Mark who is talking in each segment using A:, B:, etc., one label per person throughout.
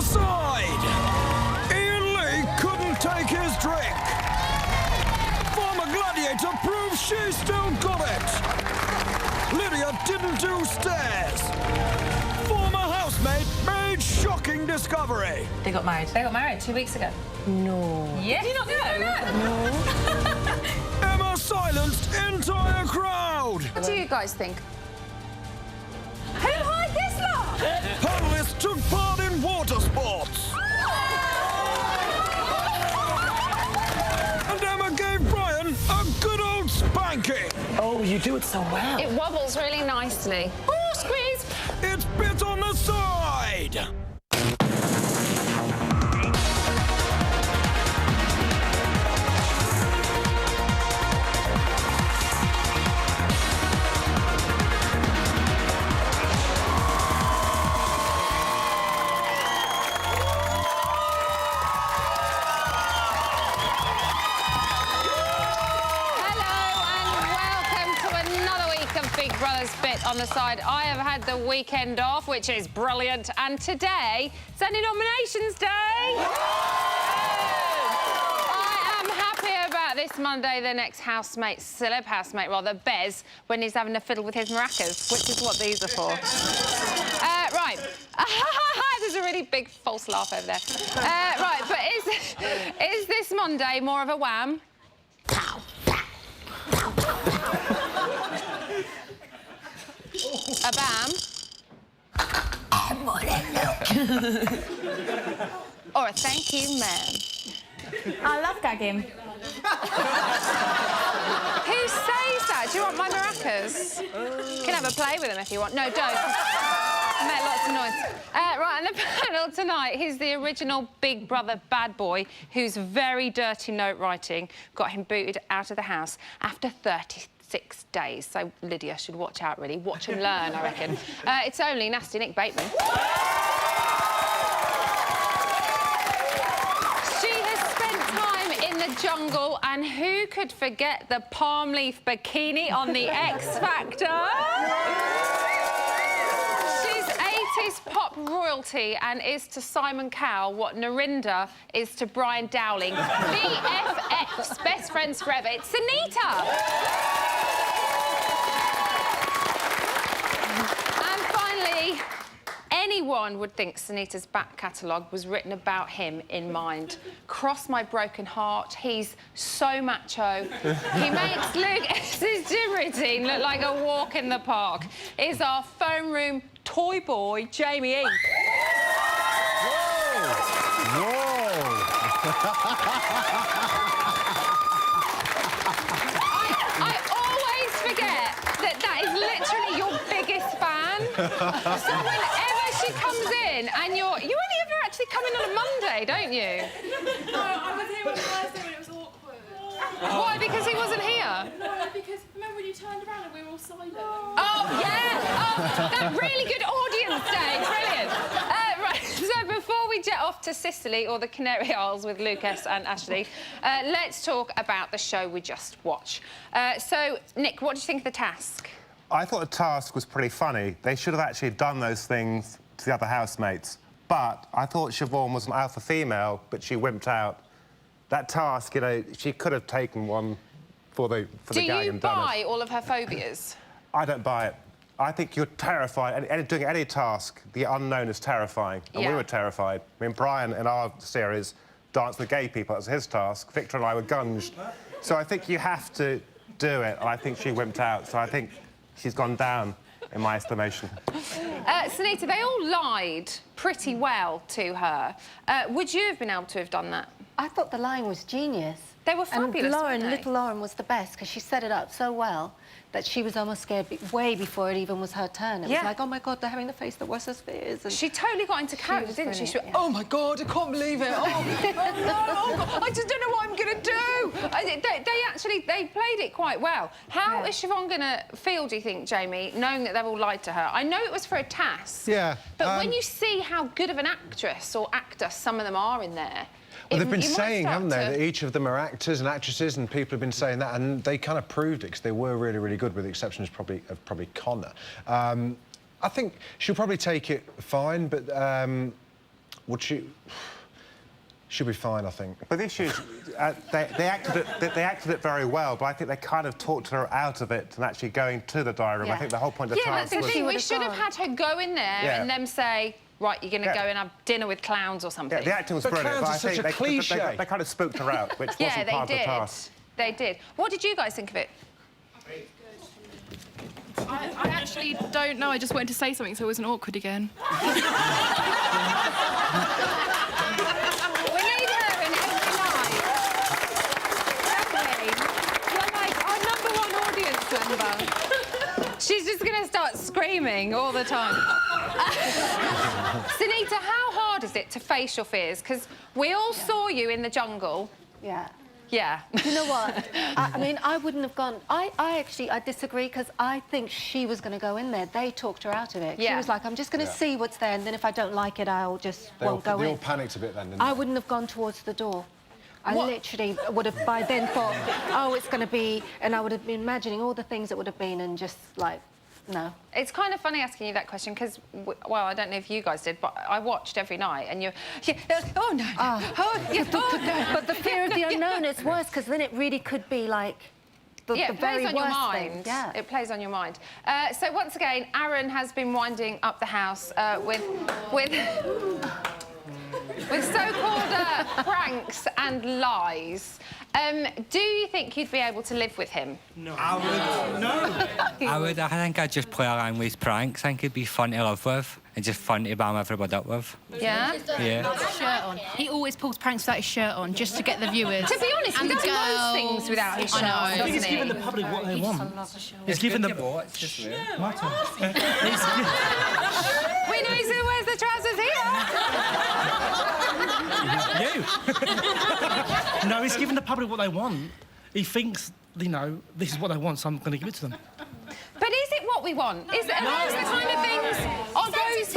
A: side. Ian Lee couldn't take his drink. Former gladiator proves she still got it. Lydia didn't do stairs. Former housemate made shocking discovery.
B: They got married. They got married 2 weeks ago.
C: No.
B: Yeah. Did you not know?
A: No. Emma silenced entire crowd.
D: What do you guys think?
B: Who hired this lot?
A: Panelists took part in water sports. And Emma gave Brian a good old spanking.
C: Oh, you do it so well.
D: It wobbles really nicely.
B: Oh, squeeze.
A: It's bit on the side.
D: Bit on the side. I have had the weekend off, which is brilliant, and today it's only nominations day. I am happy about this Monday. The next housemate, celeb housemate rather, Bez, when he's having a fiddle with his maracas, which is what these are for. Right. There's a really big false laugh over there. Right, but is this Monday more of a wham? A bam? Or a thank you, ma'am?
B: I love gagging.
D: Who says that? Do you want my maracas? You can have a play with them if you want. No, don't. Make lots of noise. Right, on the panel tonight, he's the original Big Brother bad boy whose very dirty note writing got him booted out of the house after 36 days. So Lydia should watch out, really. Watch and learn, I reckon. It's only Nasty Nick Bateman. She has spent time in the jungle, and who could forget the palm leaf bikini on the X Factor? She's 80s pop royalty and is to Simon Cowell what Narinda is to Brian Dowling. BFFs, best friends forever. It's Anita. Anyone would think Sunita's back catalogue was written about him in mind. Cross my broken heart, he's so macho. He makes Lucas's gym routine look like a walk in the park. Is our phone room toy boy, Jamie E. I always forget that that is literally your biggest fan. So whenever she comes in and you only ever actually come in on a Monday, don't you?
E: No, I was here on Thursday when it was awkward.
D: Why? Because he wasn't here?
E: No, because remember when you turned around and we were all silent?
D: Oh, yeah! Oh, that really good audience day. Brilliant. Right, so before we jet off to Sicily or the Canary Isles with Lucas and Ashley, let's talk about the show we just watched. So, Nick, what do you think of the task?
F: I thought the task was pretty funny. They should have actually done those things to the other housemates. But I thought Siobhan was an alpha female, but she wimped out. That task, you know, she could have taken one for the gag and done it.
D: Do you buy all of her phobias?
F: I don't buy it. I think you're terrified. Doing any task, the unknown is terrifying. And we were terrified. I mean, Brian, in our series, danced with gay people. That was his task. Victor and I were gunged. So I think you have to do it, and I think she wimped out. So I think she's gone down, in my estimation.
D: Sunita, they all lied pretty well to her. Would you have been able to have done that?
C: I thought the line was genius.
D: They were fabulous,
C: And Lauren,
D: weren't they?
C: little Lauren was the best because she set it up so well that she was almost scared way before it even was her turn. It was like, oh my God, they're having to face the worst of fears. And
D: she totally got into character, didn't she? She went,
C: yeah.
D: oh my God, I can't believe it. Oh, oh no, I just don't know what I'm going to do. They played it quite well. How is Siobhan going to feel, do you think, Jamie, knowing that they've all lied to her? I know it was for a task.
G: Yeah.
D: But when you see how good of an actress or actor some of them are in there,
G: well, they've been saying, haven't they, that each of them are actors and actresses, and people have been saying that, and they kind of proved it because they were really, really good, with the exception of probably Connor. I think she'll probably take it fine, but would she... She'll be fine, I think.
F: But the issue is, they acted it very well, but I think they kind of talked her out of it and actually going to the diary room. I think the whole point of the task was...
D: we should have had her go in there and then say, right, you're going to go and have dinner with clowns or something.
F: Yeah, the acting was brilliant, but I think they kind of spooked her out, which wasn't part of the task.
D: They did. What did you guys think of it?
E: I actually don't know. I just wanted to say something so it wasn't awkward again.
D: She's just going to start screaming all the time. Sunita, how hard is it to face your fears? Because we all saw you in the jungle.
C: Yeah.
D: Yeah.
C: You know what? I mean, I wouldn't have gone... I disagree, because I think she was going to go in there. They talked her out of it.
D: Yeah.
C: She was like, I'm just going to see what's there, and then if I don't like it, I'll just won't go in.
G: They all panicked a bit then, didn't
C: I
G: they?
C: wouldn't have gone towards the door. I literally would have by then thought, oh, it's going to be... And I would have been imagining all the things it would have been and just, like, no.
D: It's kind of funny asking you that question because, well, I don't know if you guys did, but I watched every night and you're... oh, no.
C: But the fear of the unknown is worse, because then it really could be, like, the
D: it
C: very
D: plays on your
C: worst
D: mind.
C: thing. Yeah.
D: It plays on your mind. So, once again, Aaron has been winding up the house with so-called pranks and lies. Do you think you'd be able to live with him?
H: No. I think I'd just play around with pranks. I think it'd be fun to live with and just fun to bam everybody up with.
D: Yeah?
H: Yeah.
I: Without his shirt on. He always pulls pranks without his shirt on, just to get the viewers.
D: To be honest, he does most things without his shirt on,
J: I think
D: doesn't
J: he's giving
D: he?
J: the public what they want. He's giving them...
H: It's just real.
J: My turn.
D: We know who wears the trousers here.
J: You. No, he's giving the public what they want. He thinks, you know, this is what they want, so I'm going to give it to them.
D: But is it what we want? Is it those the kind of things? Or those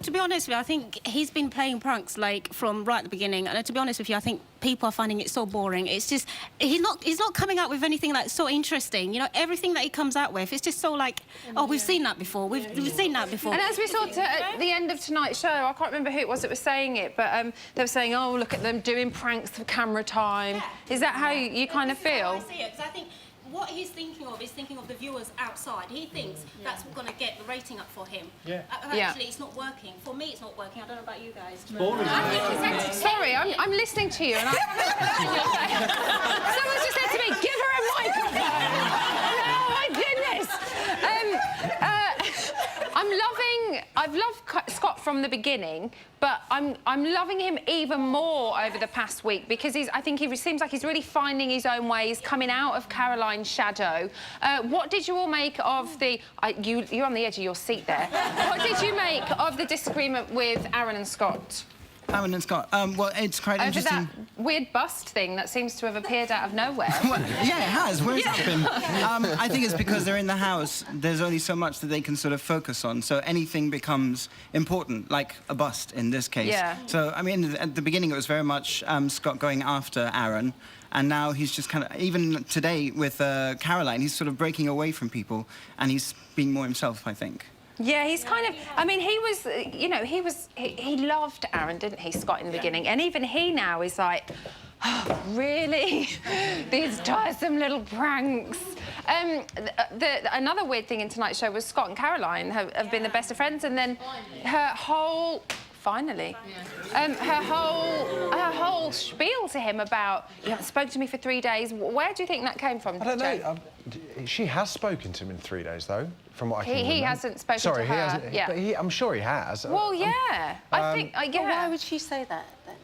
I: to be honest with you, I think he's been playing pranks like from right at the beginning. And to be honest with you, I think people are finding it so boring. It's just he's not coming out with anything like so interesting. You know, everything that he comes out with, it's just so like, oh, we've seen that before. We've seen that before.
D: And as we saw at the end of tonight's show, I can't remember who it was that was saying it, but they were saying, oh, look at them doing pranks for camera time. Is that how you kind of feel?
I: I see it, because I think what he's thinking of is thinking of the viewers outside. He thinks that's going to get the rating up for him. Yeah. Actually, it's not working. For me, it's not working. I don't know about you guys.
D: Sorry, I'm listening to you, and someone's just said to me, give her a microphone. Oh my goodness. I've loved Scott from the beginning, but I'm loving him even more over the past week because I think he seems like he's really finding his own ways, coming out of Caroline's shadow. What did you all make of the... you're on the edge of your seat there. What did you make of the disagreement with Aaron and Scott?
K: Aaron and Scott. Well, it's quite interesting.
D: Over that weird bust thing that seems to have appeared out of nowhere.
K: Well, yeah, it has. Where's that been? I think it's because they're in the house. There's only so much that they can sort of focus on. So anything becomes important, like a bust in this case.
D: Yeah.
K: So, I mean, at the beginning it was very much Scott going after Aaron. And now he's just kind of, even today with Caroline, he's sort of breaking away from people and he's being more himself, I think.
D: Yeah, he's kind of... I mean, he was... You know, he loved Aaron, didn't he, Scott, in the beginning? And even he now is like, oh, really? These tiresome little pranks. Another weird thing in tonight's show was Scott and Caroline have been the best of friends, and then her whole... Finally. Her whole spiel to him about, you haven't spoken to me for 3 days. Where do you think that came from,
G: I don't know. She has spoken to him in 3 days, though, from what I can remember.
D: He hasn't spoken to her.
G: Sorry, he hasn't.
D: Yeah.
G: But I'm sure he has.
D: Well, yeah. I think...
C: But why would she say that, then?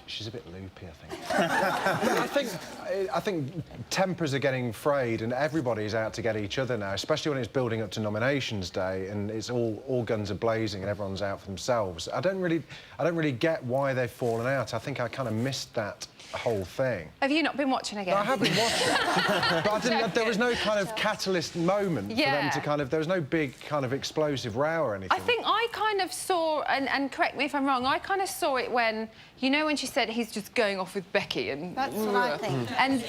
G: She's a bit loopy, I think. I think tempers are getting frayed and everybody's out to get each other now, especially when it's building up to nominations day and it's all guns are blazing and everyone's out for themselves. I don't really get why they've fallen out. I think I kind of missed that whole thing.
D: Have you not been watching again?
G: No, I have been watching. But there was no kind of catalyst moment for them to kind of... There was no big kind of explosive row or anything.
D: I think I kind of saw, and correct me if I'm wrong, I kind of saw it when, you know, when she said he's just going off with Becky and...
C: That's what I think.
D: And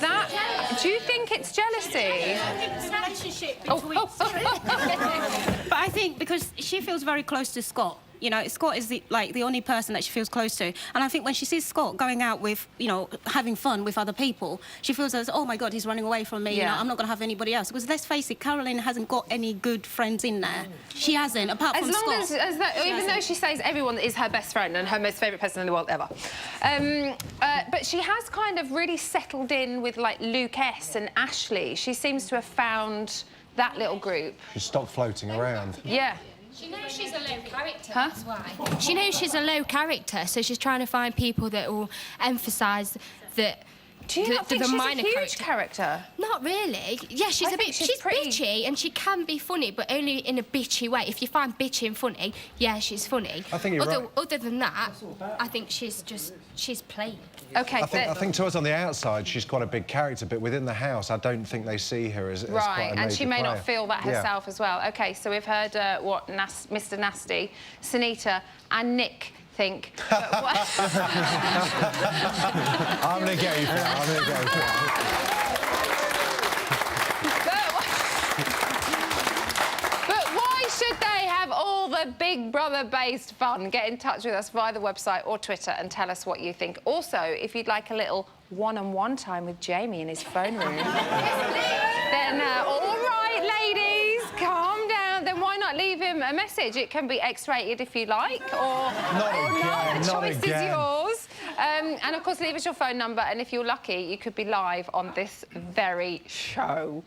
D: that... Do you think it's jealousy?
I: I think it's a relationship between... But I think because she feels very close to Scott, You know, Scott is the only person that she feels close to. And I think when she sees Scott going out with, you know, having fun with other people, she feels as, oh my God, he's running away from me. You know, I'm not going to have anybody else. Because let's face it, Caroline hasn't got any good friends in there. She hasn't, apart from Scott.
D: As that, even though she says everyone is her best friend and her most favourite person in the world ever. But she has kind of really settled in with, like, Luke S and Ashley. She seems to have found that little group.
G: She stopped floating around.
D: Yeah.
L: She knows she's a low character,
D: huh?
L: that's why. She knows she's a low character, so she's trying to find people that will emphasise that...
D: Do you not think she's a huge character?
L: Not really. Yeah, she's she's bitchy and she can be funny, but only in a bitchy way. If you find bitchy and funny, yeah, she's funny.
G: I think you're right.
L: Other than that, I think she's plain.
D: Okay.
G: I think to us on the outside, she's quite a big character, but within the house, I don't think they see her as quite a major
D: and she may
G: player.
D: not feel that herself as well. Okay, so we've heard what Mr. Nasty, Sunita and Nick think.
G: I'm going to get you for that. I'm going to get you for that.
D: But why should they have all the Big Brother-based fun? Get in touch with us via the website or Twitter and tell us what you think. Also, if you'd like a little one-on-one time with Jamie in his phone room, then all right, ladies, calm down. Then why not leave him a message? It can be X-rated if you like, or not. The choice is yours. And of course, leave us your phone number, and if you're lucky, you could be live on this very show.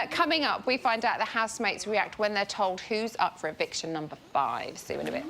D: Coming up, we find out the housemates react when they're told who's up for eviction number 5. See you in a bit.